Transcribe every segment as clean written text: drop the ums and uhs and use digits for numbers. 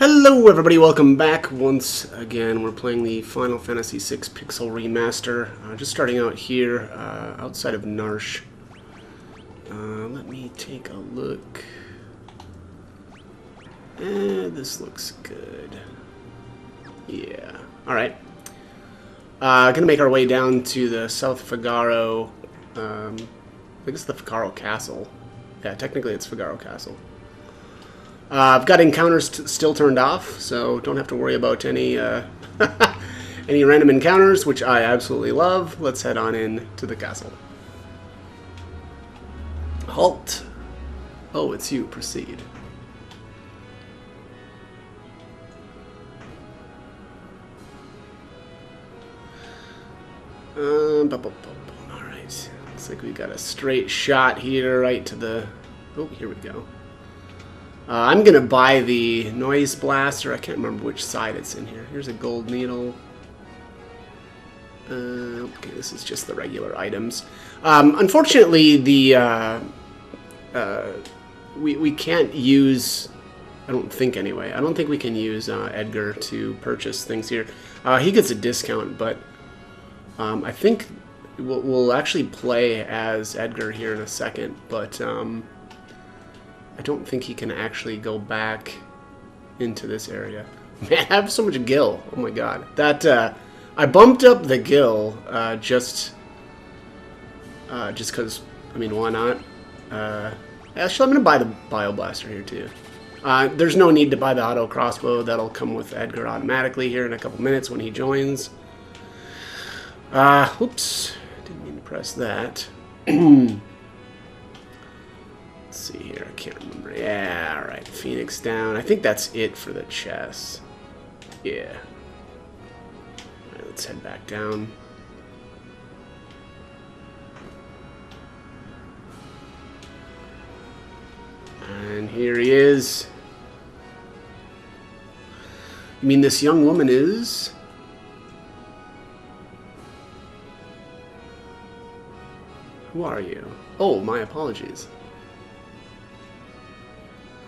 Hello everybody, welcome back once again. We're playing the Final Fantasy VI Pixel Remaster. Just starting out here outside of Narsh. Let me take a look. This looks good. Yeah, alright. Gonna make our way down to the South Figaro, I think it's the Figaro Castle. Yeah, technically it's Figaro Castle. I've got encounters still turned off, so don't have to worry about any any random encounters, which I absolutely love. Let's head on in to the castle. Halt! Oh, it's you. Proceed. Alright. Looks like we got a straight shot here right to the... Oh, here we go. I'm going to buy the noise blaster. I can't remember which side it's in here. Here's a gold needle. Okay, this is just the regular items. Unfortunately, the we can't use... I don't think anyway. I don't think we can use Edgar to purchase things here. He gets a discount, but I think we'll actually play as Edgar here in a second, but... I don't think he can actually go back into this area. Man, I have so much gil. Oh my god. That, I bumped up the gil, just because, I mean, why not? Actually, I'm going to buy the Bioblaster here, too. There's no need to buy the auto crossbow. That'll come with Edgar automatically here in a couple minutes when he joins. Oops. Didn't mean to press that. Let's see here, I can't remember. Yeah, alright, Phoenix down. I think that's it for the chest. Yeah. Alright, let's head back down. And here he is. You mean this young woman is? Who are you? Oh, my apologies.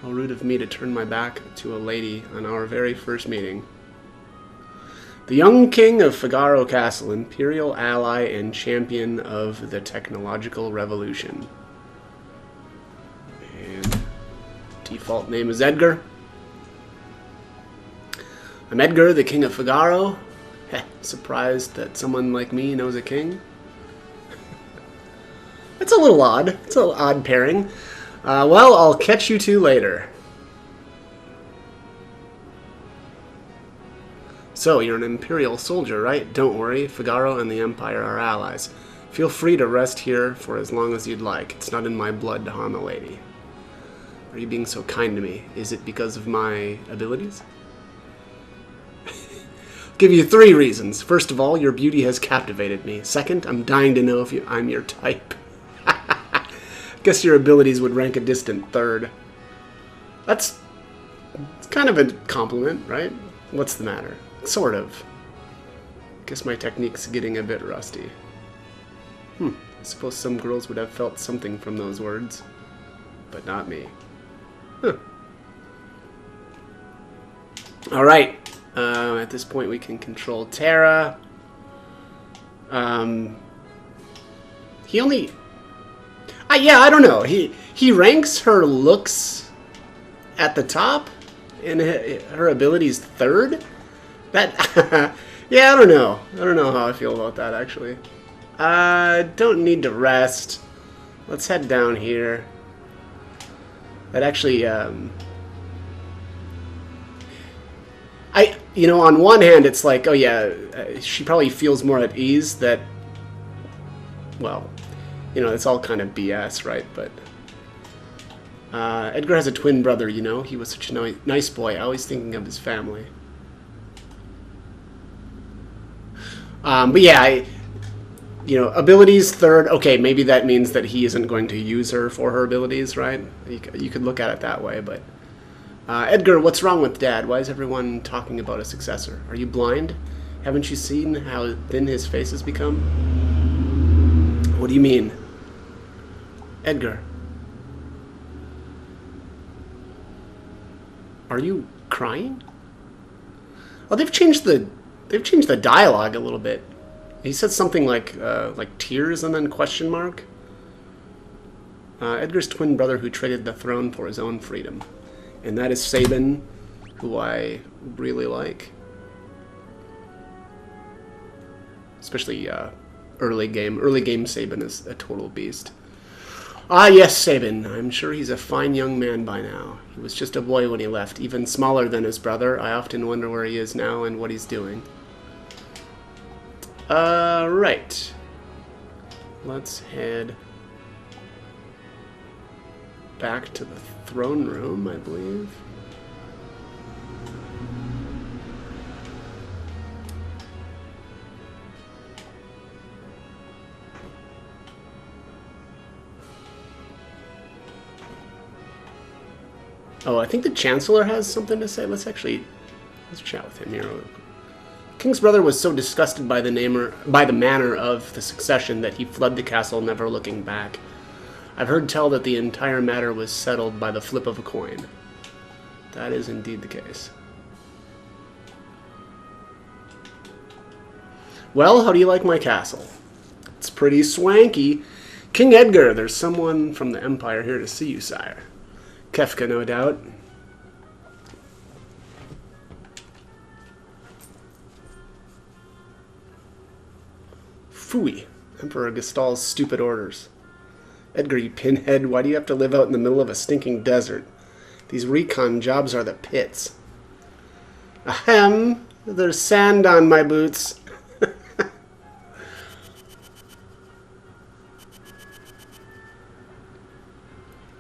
How rude of me to turn my back to a lady on our very first meeting. The young king of Figaro Castle, imperial ally and champion of the technological revolution. And default name is Edgar. I'm Edgar, the king of Figaro. Heh, surprised that someone like me knows a king. It's a little odd. It's an odd pairing. Well, I'll catch you two later. So, you're an Imperial soldier, right? Don't worry, Figaro and the Empire are allies. Feel free to rest here for as long as you'd like. It's not in my blood to harm a lady. Are you being so kind to me? Is it because of my abilities? I'll give you 3 reasons. First of all, your beauty has captivated me. Second, I'm dying to know if I'm your type. Guess your abilities would rank a distant third. It's kind of a compliment, right? What's the matter? Sort of. Guess my technique's getting a bit rusty. I suppose some girls would have felt something from those words. But not me. Huh. Alright. At this point we can control Terra. He only... yeah, I don't know. He ranks her looks at the top, and her abilities third. That yeah, I don't know. I don't know how I feel about that actually. Don't need to rest. Let's head down here. That actually, you know, on one hand, it's like, oh yeah, she probably feels more at ease that, well. You know, it's all kind of BS, right? But Edgar has a twin brother, you know. He was such a nice boy, always thinking of his family. But yeah, you know, abilities third. Okay, maybe that means that he isn't going to use her for her abilities, right? You could look at it that way, but... Edgar, what's wrong with Dad? Why is everyone talking about a successor? Are you blind? Haven't you seen how thin his face has become? What do you mean? Edgar. Are you crying? Oh, they've changed the dialogue a little bit. He said something like tears and then question mark. Edgar's twin brother who traded the throne for his own freedom. And that is Sabin, who I really like. Especially early game. Early game Sabin is a total beast. Ah, yes, Sabin. I'm sure he's a fine young man by now. He was just a boy when he left, even smaller than his brother. I often wonder where he is now and what he's doing. Right. Let's head back to the throne room, I believe. Oh, I think the Chancellor has something to say. Let's chat with him here. King's brother was so disgusted by the manner of the succession that he fled the castle, never looking back. I've heard tell that the entire matter was settled by the flip of a coin. That is indeed the case. Well, how do you like my castle? It's pretty swanky. King Edgar, there's someone from the Empire here to see you, sire. Kefka, no doubt. Phooey. Emperor Gestal's stupid orders. Edgar, you pinhead, why do you have to live out in the middle of a stinking desert? These recon jobs are the pits. Ahem, there's sand on my boots.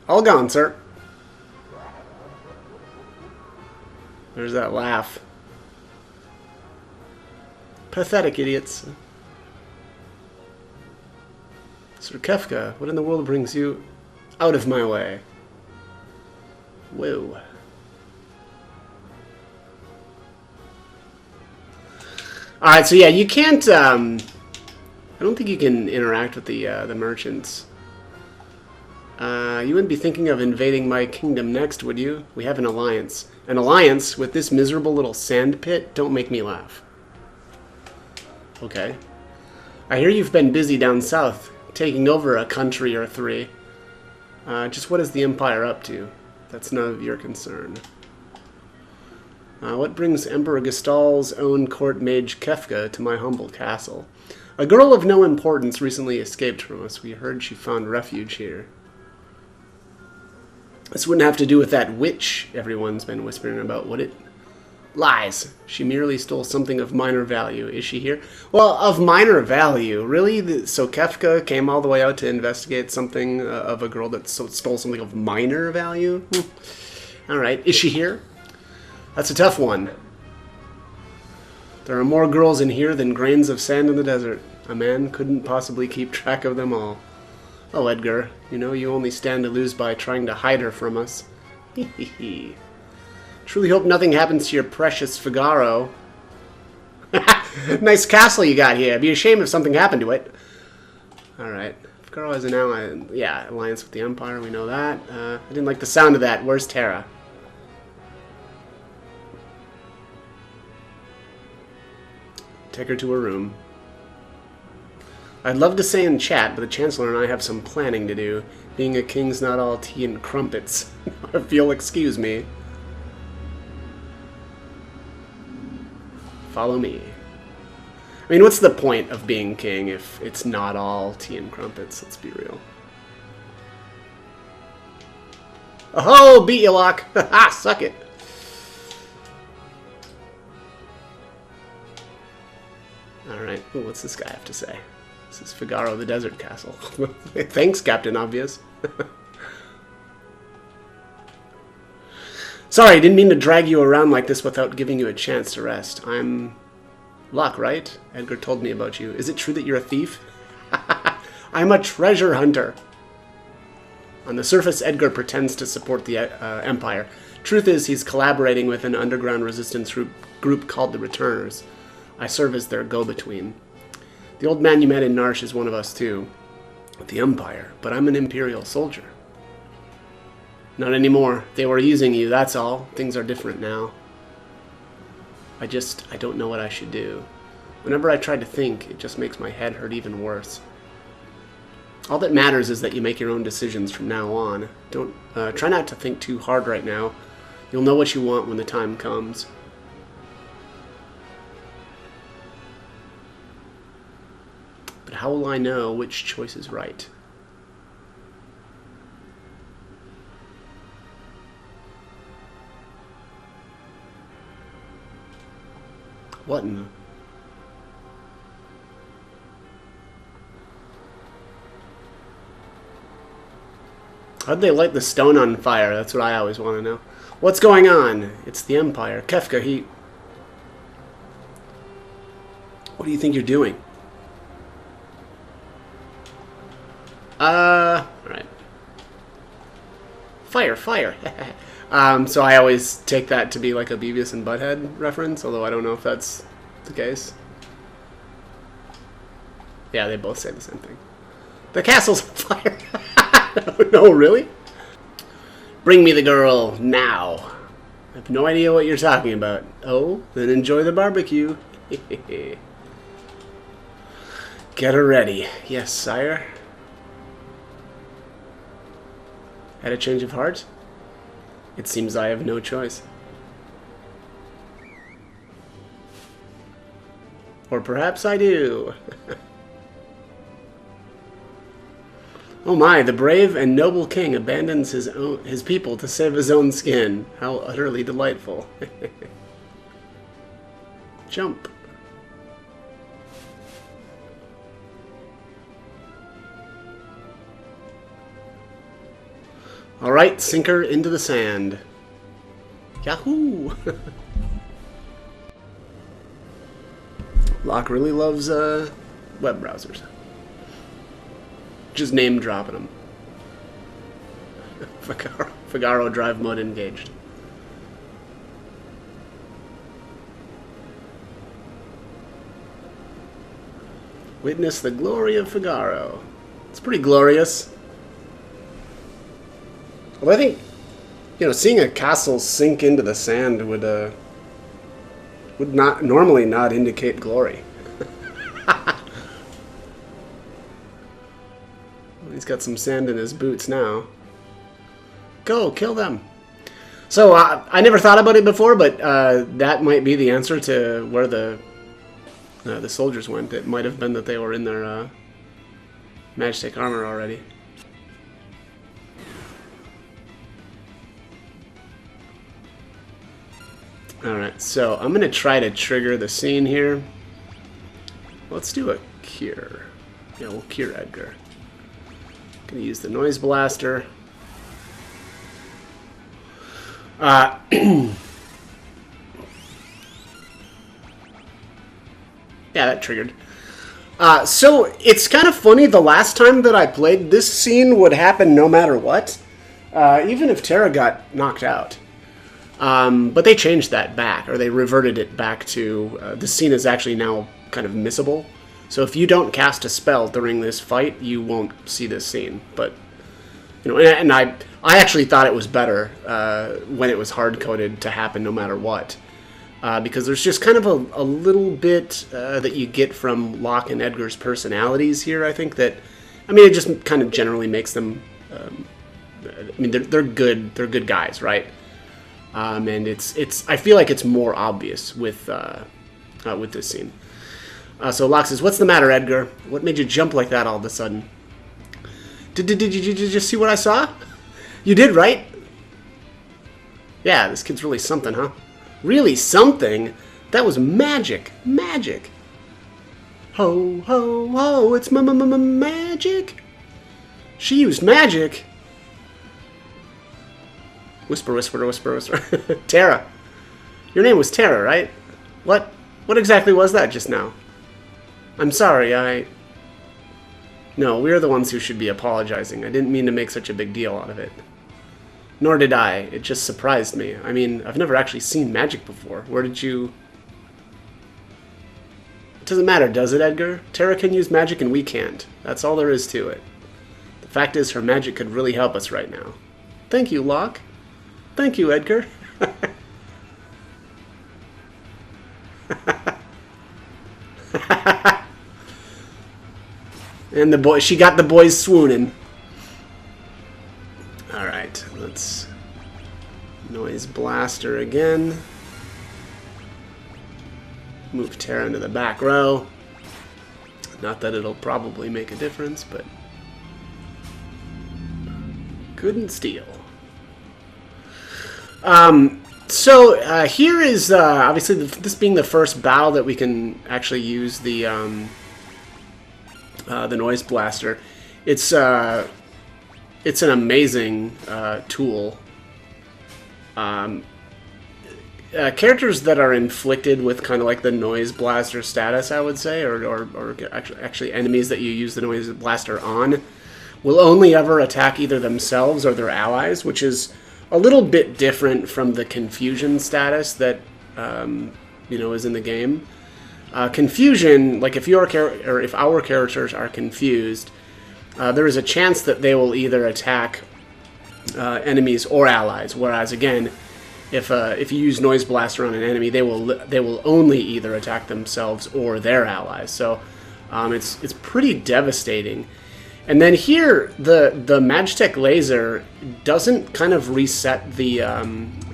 All gone, sir. There's that laugh. Pathetic idiots. Sir Kefka, what in the world brings you out of my way? Whoa. Alright, so yeah, you can't, I don't think you can interact with the merchants. You wouldn't be thinking of invading my kingdom next, would you? We have an alliance. An alliance with this miserable little sand pit? Don't make me laugh. Okay. I hear you've been busy down south, taking over a country or three. Just what is the Empire up to? That's none of your concern. What brings Emperor Gestal's own court mage Kefka to my humble castle? A girl of no importance recently escaped from us. We heard she found refuge here. This wouldn't have to do with that witch everyone's been whispering about, would it? Lies. She merely stole something of minor value. Is she here? Well, of minor value? Really? So Kefka came all the way out to investigate something of a girl that stole something of minor value? Alright. Is she here? That's a tough one. There are more girls in here than grains of sand in the desert. A man couldn't possibly keep track of them all. Oh, Edgar, you know you only stand to lose by trying to hide her from us. Hee. Truly hope nothing happens to your precious Figaro. Nice castle you got here. It'd be a shame if something happened to it. Alright. Figaro has an ally. Yeah, alliance with the Empire, we know that. I didn't like the sound of that. Where's Terra? Take her to her room. I'd love to say in chat, but the Chancellor and I have some planning to do. Being a king's not all tea and crumpets. If you'll excuse me. Follow me. I mean, what's the point of being king if it's not all tea and crumpets? Let's be real. Oh, beat you, Locke! Ha! Suck it! Alright, what's this guy have to say? This is Figaro the Desert Castle. Thanks, Captain Obvious. Sorry, I didn't mean to drag you around like this without giving you a chance to rest. I'm Locke, right? Edgar told me about you. Is it true that you're a thief? I'm a treasure hunter. On the surface, Edgar pretends to support the Empire. Truth is, he's collaborating with an underground resistance group called the Returners. I serve as their go-between. The old man you met in Narsh is one of us too. The Empire, but I'm an Imperial soldier. Not anymore. They were using you, that's all. Things are different now. I don't know what I should do. Whenever I try to think, it just makes my head hurt even worse. All that matters is that you make your own decisions from now on. Don't try not to think too hard right now. You'll know what you want when the time comes. But how will I know which choice is right? What in the... How'd they light the stone on fire? That's what I always want to know. What's going on? It's the Empire. Kefka, he... What do you think you're doing? Alright. Fire, fire. So I always take that to be like a Beavis and Butthead reference, although I don't know if that's the case. Yeah, they both say the same thing. The castle's on fire. No, really? Bring me the girl now. I have no idea what you're talking about. Oh, then enjoy the barbecue. Get her ready. Yes, sire. Had a change of heart? It seems I have no choice. Or perhaps I do. Oh my, the brave and noble king abandons his people to save his own skin. How utterly delightful. Jump. Alright, sink her into the sand. Yahoo! Locke really loves web browsers. Just name dropping them. Figaro drive mode engaged. Witness the glory of Figaro. It's pretty glorious. Well, I think, seeing a castle sink into the sand would not normally not indicate glory. He's got some sand in his boots now. Go, kill them. So, I never thought about it before, but that might be the answer to where the soldiers went. It might have been that they were in their Magitek armor already. Alright, so I'm going to try to trigger the scene here. Let's do a cure. Yeah, we'll cure Edgar. Gonna use the noise blaster. Yeah, that triggered. So it's kind of funny. The last time that I played, this scene would happen no matter what, even if Terra got knocked out. But they changed that back, or they reverted it back to the scene is actually now kind of missable. So if you don't cast a spell during this fight, you won't see this scene. But, and I actually thought it was better when it was hard-coded to happen no matter what. Because there's just kind of a little bit that you get from Locke and Edgar's personalities here, I think, that, it just kind of generally makes them, they're good guys, right? And I feel like it's more obvious with this scene. So Locke says, "What's the matter, Edgar? What made you jump like that all of a sudden?" Did you just see what I saw? You did, right? Yeah, this kid's really something, huh? Really something? That was magic. Magic. Ho, ho, ho, it's magic. She used magic. Whisper, whisper, whisper, whisper. Terra. Your name was Terra, right? What exactly was that just now? I'm sorry, No, we're the ones who should be apologizing. I didn't mean to make such a big deal out of it. Nor did I. It just surprised me. I've never actually seen magic before. Where did you... It doesn't matter, does it, Edgar? Terra can use magic and we can't. That's all there is to it. The fact is, her magic could really help us right now. Thank you, Locke. Thank you, Edgar. And the boy, she got the boys swooning. Alright, let's noise blaster again. Move Terra into the back row. Not that it'll probably make a difference, but couldn't steal. So here is obviously this being the first battle that we can actually use the noise blaster. It's an amazing tool. Characters that are inflicted with kind of like the noise blaster status, I would say, or actually enemies that you use the noise blaster on, will only ever attack either themselves or their allies, which is a little bit different from the confusion status that is in the game. Confusion, like if our characters are confused, there is a chance that they will either attack enemies or allies. Whereas again, if you use Noise Blaster on an enemy, they will only either attack themselves or their allies. So it's pretty devastating. And then here, the Magitek laser doesn't kind of reset the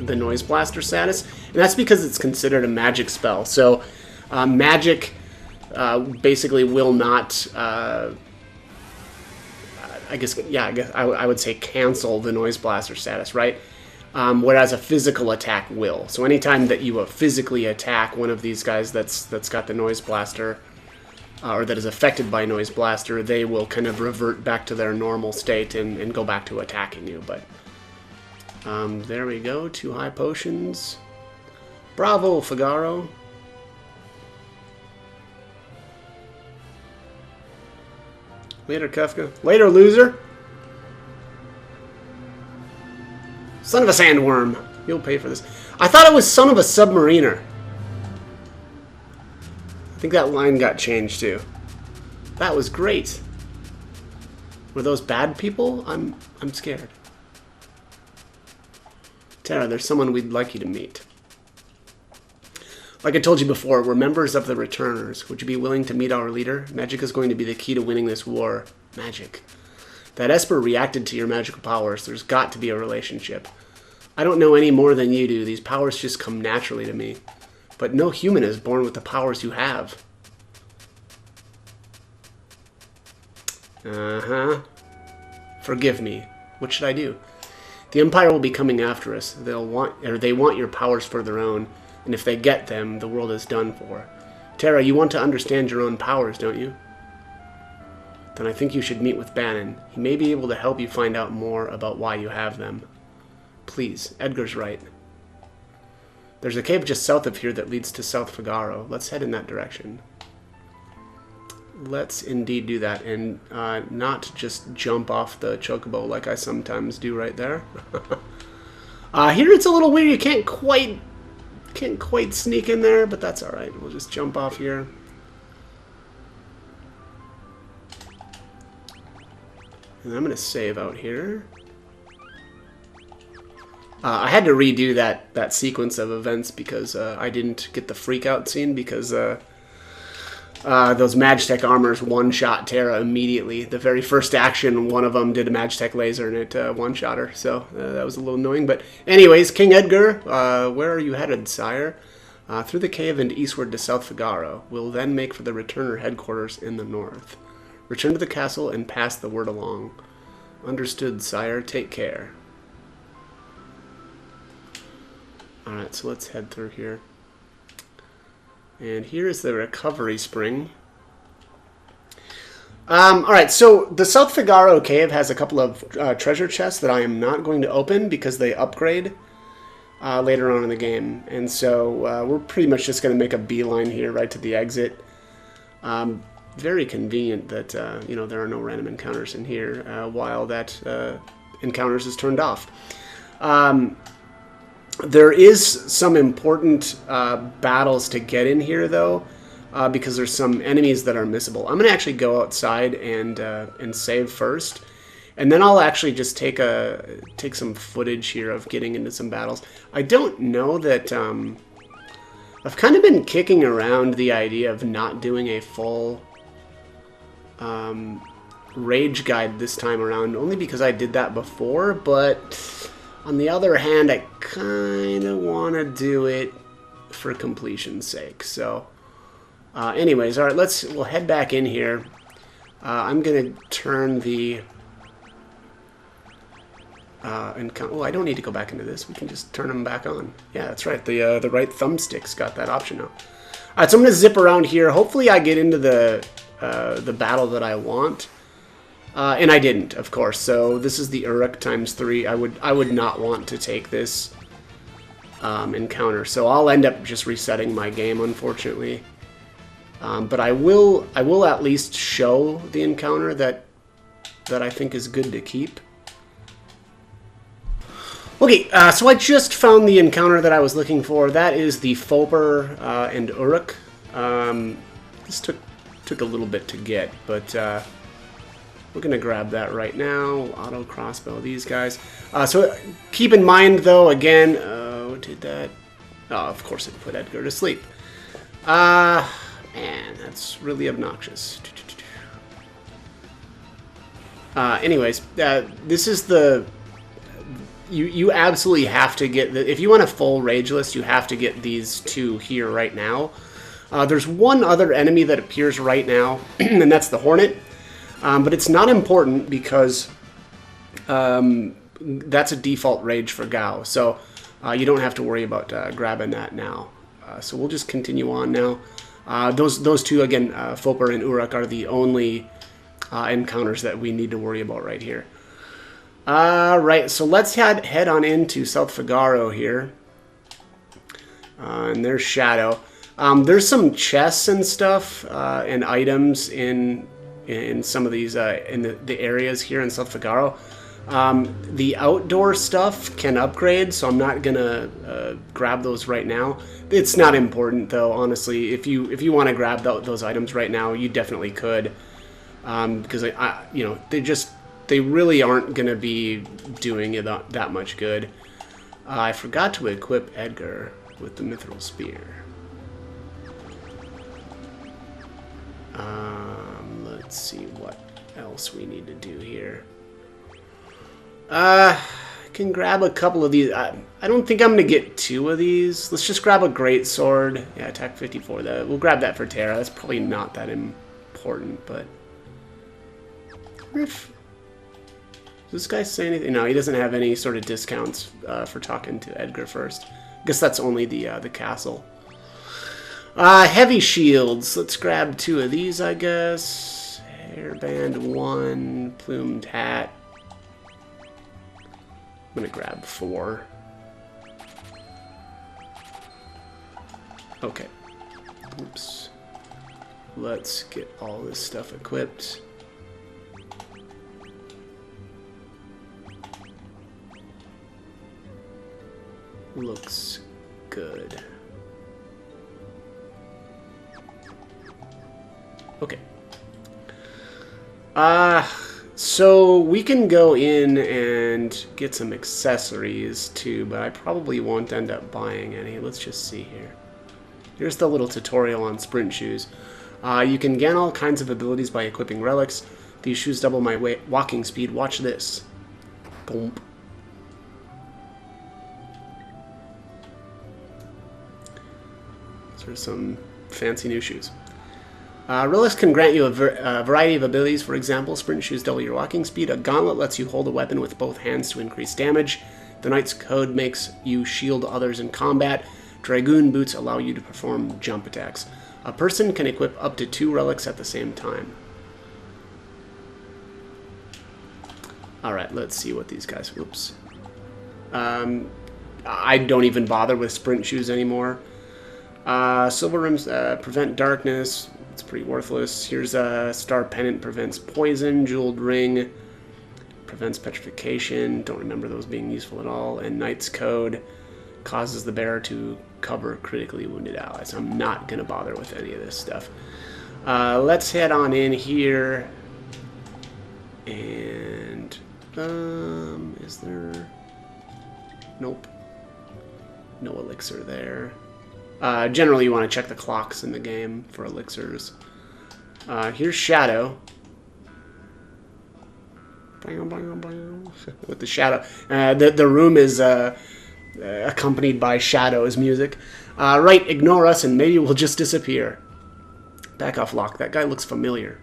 Noise Blaster status, and that's because it's considered a magic spell. So magic basically will not. I guess I would say cancel the Noise Blaster status, right? Whereas a physical attack will. So anytime that you physically attack one of these guys that's got the Noise Blaster, or that is affected by Noise Blaster, they will kind of revert back to their normal state and go back to attacking you. But there we go, 2 high potions. Bravo, Figaro. Later, Kefka. Later, loser. Son of a sandworm. You'll pay for this. I thought it was son of a submariner. I think that line got changed too. That was great. Were those bad people? I'm scared. Terra, there's someone we'd like you to meet. Like I told you before, we're members of the Returners. Would you be willing to meet our leader? Magic is going to be the key to winning this war. Magic. That Esper reacted to your magical powers. There's got to be a relationship. I don't know any more than you do. These powers just come naturally to me. But no human is born with the powers you have. Forgive me. What should I do? The Empire will be coming after us. They want your powers for their own. And if they get them, the world is done for. Terra, you want to understand your own powers, don't you? Then I think you should meet with Bannon. He may be able to help you find out more about why you have them. Please, Edgar's right. There's a cave just south of here that leads to South Figaro. Let's head in that direction. Let's indeed do that, and not just jump off the chocobo like I sometimes do right there. Here it's a little weird. You can't quite sneak in there, but that's all right. We'll just jump off here. And I'm going to save out here. I had to redo that sequence of events because I didn't get the freak out scene because those Magitek armors one-shot Terra immediately. The very first action, one of them did a Magitek laser and it one-shot her. So that was a little annoying. But anyways, King Edgar, where are you headed, sire? Through the cave and eastward to South Figaro. We'll then make for the Returner headquarters in the north. Return to the castle and pass the word along. Understood, sire. Take care. Alright, so let's head through here. And here is the recovery spring. Alright, so the South Figaro cave has a couple of treasure chests that I am not going to open because they upgrade later on in the game. And so we're pretty much just going to make a beeline here right to the exit. Very convenient that there are no random encounters in here while that encounters is turned off. There is some important battles to get in here though, because there's some enemies that are missable. I'm gonna actually go outside and save first, and then I'll actually just take some footage here of getting into some battles. I don't know that I've kind of been kicking around the idea of not doing a full rage guide this time around, only because I did that before, but on the other hand, I kind of want to do it for completion's sake. So anyways, all right, we'll head back in here. I'm going to turn the oh, I don't need to go back into this. We can just turn them back on. Yeah, that's right. The right thumbstick's got that option now. All right, so I'm going to zip around here. Hopefully I get into the battle that I want. And I didn't, of course. So this is the Uruk ×3. I would not want to take this encounter. So I'll end up just resetting my game, unfortunately. But I will at least show the encounter that I think is good to keep. Okay, so I just found the encounter that I was looking for. That is the Foper and Uruk. This took a little bit to get, but we're going to grab that right now. Auto crossbow these guys. So keep in mind, though, again, what did that? Oh, of course it put Edgar to sleep. Man, that's really obnoxious. Anyways, this is the... You absolutely have to get... if you want a full rage list, you have to get these two here right now. There's one other enemy that appears right now, and that's the Hornet. But it's not important because that's a default rage for Gao. So you don't have to worry about grabbing that now. So we'll just continue on now. Those two, again, Foper and Uruk, are the only encounters that we need to worry about right here. Right, so let's head on into South Figaro here. And there's Shadow. There's some chests and stuff and items in some of these in the areas here in South Figaro. The outdoor stuff can upgrade, so I'm not gonna grab those right now. It's not important though, honestly. If you want to grab those items right now, you definitely could, because you know, they really aren't gonna be doing it that much good. I forgot to equip Edgar with the Mithril Spear. Let's see what else we need to do here. I can grab a couple of these. I don't think I'm going to get two of these. Let's just grab a great sword. Yeah, attack 54. We'll grab that for Terra. That's probably not that important, but... Does this guy say anything? No, he doesn't have any sort of discounts for talking to Edgar first. I guess that's only the castle. Heavy shields. Let's grab two of these, I guess. Hairband 1, plumed hat. I'm gonna grab 4. Okay. Oops. Let's get all this stuff equipped. Looks good. Okay. So we can go in and get some accessories too, but I probably won't end up buying any. Let's just see here. Here's the little tutorial on sprint shoes. You can gain all kinds of abilities by equipping relics. These shoes double my walking speed. Watch this. Boom. Those are some fancy new shoes. Relics can grant you a variety of abilities. For example, sprint shoes double your walking speed. A gauntlet lets you hold a weapon with both hands to increase damage. The Knight's Code makes you shield others in combat. Dragoon boots allow you to perform jump attacks. A person can equip up to 2 relics at the same time. Alright, let's see what these guys... Whoops. I don't even bother with sprint shoes anymore. Silver rims prevent darkness. It's pretty worthless. Here's a star pennant, prevents poison. Jeweled ring prevents petrification. Don't remember those being useful at all. And Knight's Code causes the bearer to cover critically wounded allies. I'm not going to bother with any of this stuff. Let's head on in here. And is there... Nope. No elixir there. Generally, you want to check the clocks in the game for elixirs. Here's Shadow. With the Shadow. The room is accompanied by Shadow's music. Right, ignore us and maybe we'll just disappear. Back off, Locke. That guy looks familiar.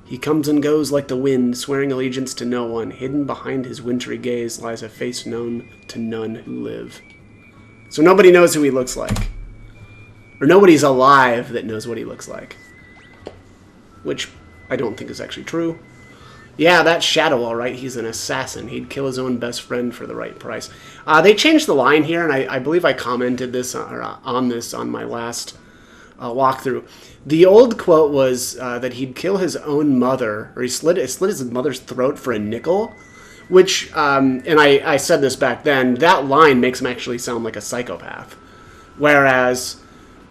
He comes and goes like the wind, swearing allegiance to no one. Hidden behind his wintry gaze lies a face known to none who live. So nobody knows who he looks like. Or nobody's alive that knows what he looks like. Which I don't think is actually true. Yeah, that's Shadow, all right. He's an assassin. He'd kill his own best friend for the right price. They changed the line here, and I believe I commented this on this on my last walkthrough. The old quote was that he'd kill his own mother, or he slit his mother's throat for a nickel, which, and I said this back then, that line makes him actually sound like a psychopath. Whereas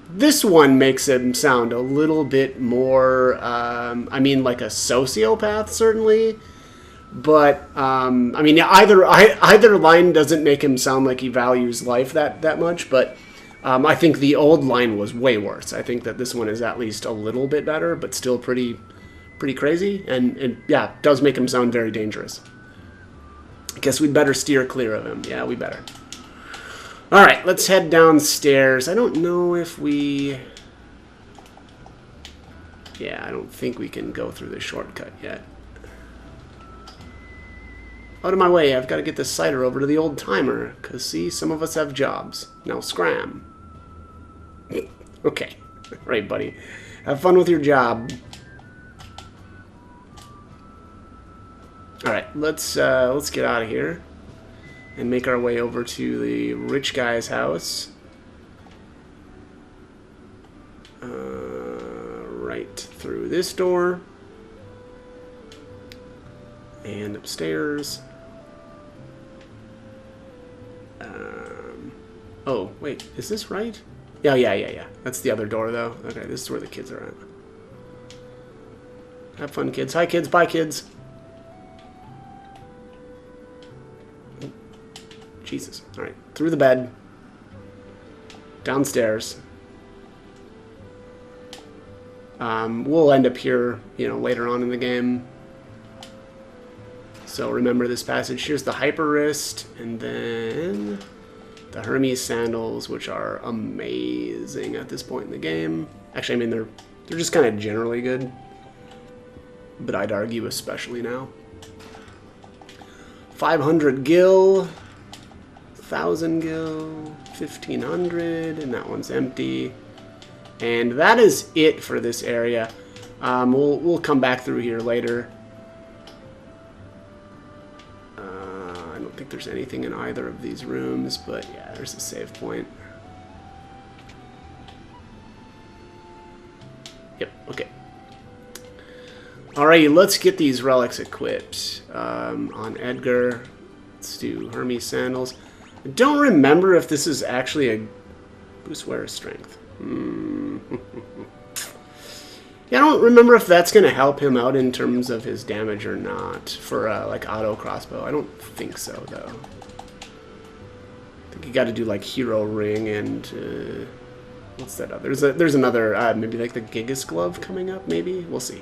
this one makes him sound a little bit more, I mean, like a sociopath, certainly. But, I mean, either line doesn't make him sound like he values life that much, but I think the old line was way worse. I think that this one is at least a little bit better, but still pretty crazy. And yeah, does make him sound very dangerous. I guess we'd better steer clear of him. Yeah, we better. All right, let's head downstairs. I don't know if we... Yeah, I don't think we can go through the shortcut yet. Out of my way, I've got to get this cider over to the old timer, because, see, some of us have jobs. Now scram. Okay. Right, buddy. Have fun with your job. All right, let's get out of here and make our way over to the rich guy's house. Right through this door and upstairs. Oh, wait, is this right? Yeah. That's the other door, though. Okay, this is where the kids are at. Have fun, kids. Hi, kids. Bye, kids. Jesus. All right, through the bed. Downstairs. We'll end up here, later on in the game. So remember this passage. Here's the hyper wrist, and then the Hermes sandals, which are amazing at this point in the game. Actually, I mean they're just kind of generally good, but I'd argue especially now. 500 gil, 1,000 gil, 1,500, and that one's empty. And that is it for this area. We'll come back through here later. I don't think there's anything in either of these rooms, but yeah, there's a save point. Yep, okay. Alrighty, let's get these relics equipped. On Edgar, let's do Hermes sandals. I don't remember if this is actually a boost wearer strength. Yeah, I don't remember if that's going to help him out in terms of his damage or not for like auto crossbow. I don't think so, though. I think you got to do like hero ring and what's that other? There's another maybe like the Gigas glove coming up. Maybe we'll see.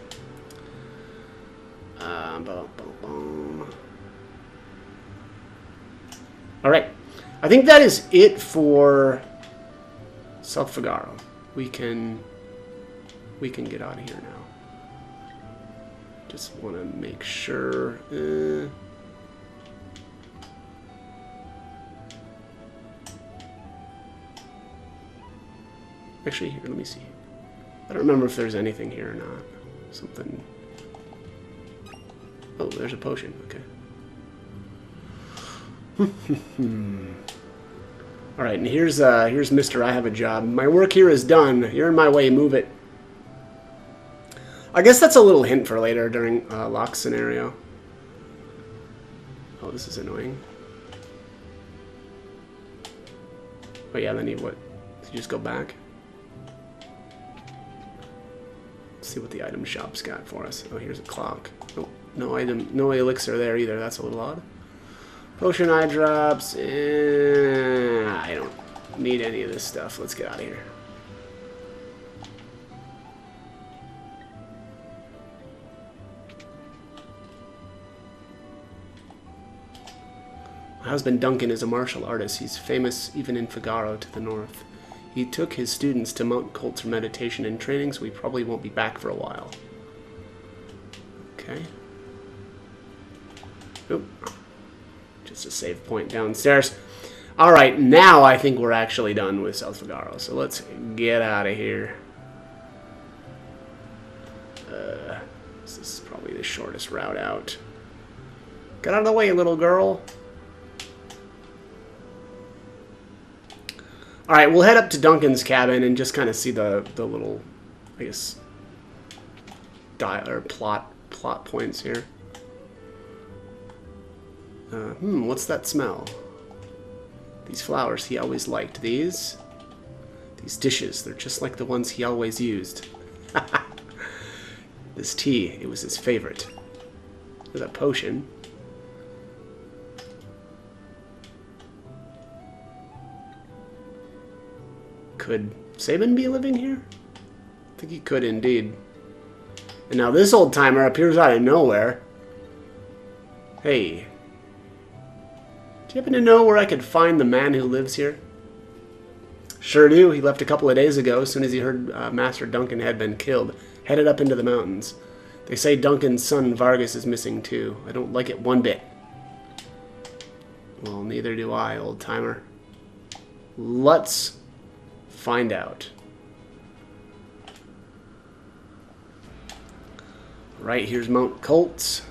All right, I think that is it for South Figaro. We can get out of here now. Just want to make sure. Actually, here, let me see. I don't remember if there's anything here or not. Something. Oh, there's a potion. Okay. All right, and here's Mr. I have a job. My work here is done. You're in my way. Move it. I guess that's a little hint for later during Locke's scenario. Oh, this is annoying. Oh yeah, then you what? So you just go back. Let's see what the item shop's got for us. Oh, here's a clock. Oh, no item, no elixir there either. That's a little odd. Potion eye drops. I don't need any of this stuff. Let's get out of here. My husband Duncan is a martial artist. He's famous even in Figaro to the north. He took his students to Mount Kolts for meditation and training, so he probably won't be back for a while. Okay. Oop. Just a save point downstairs. Alright, now I think we're actually done with South Figaro, so let's get out of here. This is probably the shortest route out. Get out of the way, little girl. Alright, we'll head up to Duncan's cabin and just kind of see the little, I guess, plot points here. What's that smell? These flowers, he always liked these. These dishes, they're just like the ones he always used. This tea, it was his favorite. With a potion. Could Sabin be living here? I think he could indeed. And now this old timer appears out of nowhere. Hey. Do you happen to know where I could find the man who lives here? Sure do. He left a couple of days ago as soon as he heard Master Duncan had been killed. Headed up into the mountains. They say Duncan's son Vargas is missing too. I don't like it one bit. Well, neither do I, old timer. Let's find out. Right, here's Mount Kolts.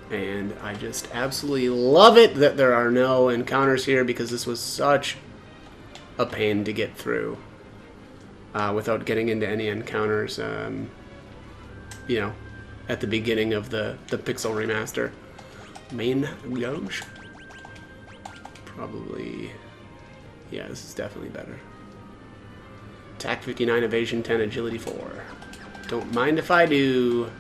And I just absolutely love it that there are no encounters here, because this was such a pain to get through without getting into any encounters, you know, at the beginning of the Pixel Remaster. Main gauge? Probably... yeah, this is definitely better. Attack 59, evasion 10, agility 4. Don't mind if I do.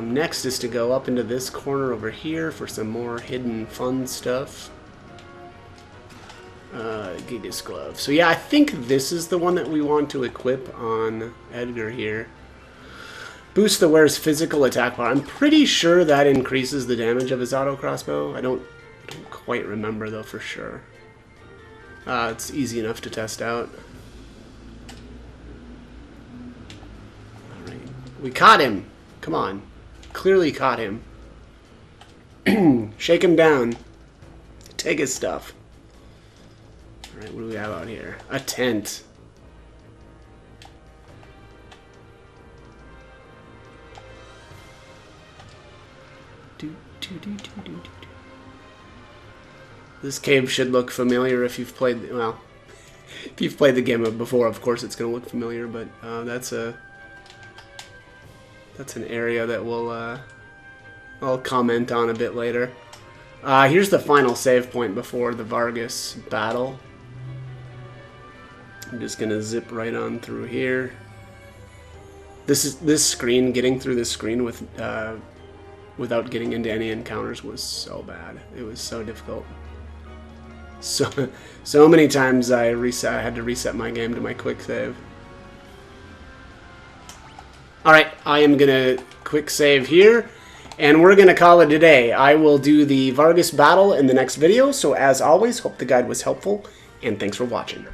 Next is to go up into this corner over here for some more hidden fun stuff. Gigas glove. So yeah, I think this is the one that we want to equip on Edgar here. Boost the wearer's physical attack power. I'm pretty sure that increases the damage of his auto crossbow. I don't quite remember though for sure. It's easy enough to test out. Alright. We caught him! Come on. Clearly caught him. Shake him down. Take his stuff. Alright, what do we have out here? A tent. This cave should look familiar if you've played, well, if you've played the game before, of course it's going to look familiar, but that's an area that I'll comment on a bit later. Here's the final save point before the Vargas battle. I'm just going to zip right on through here. This screen, getting through this screen with without getting into any encounters was so bad. It was so difficult. So many times I had to reset my game to my quick save. Alright, I am gonna quick save here, and we're gonna call it a day. I will do the Vargas battle in the next video, so as always, hope the guide was helpful, and thanks for watching.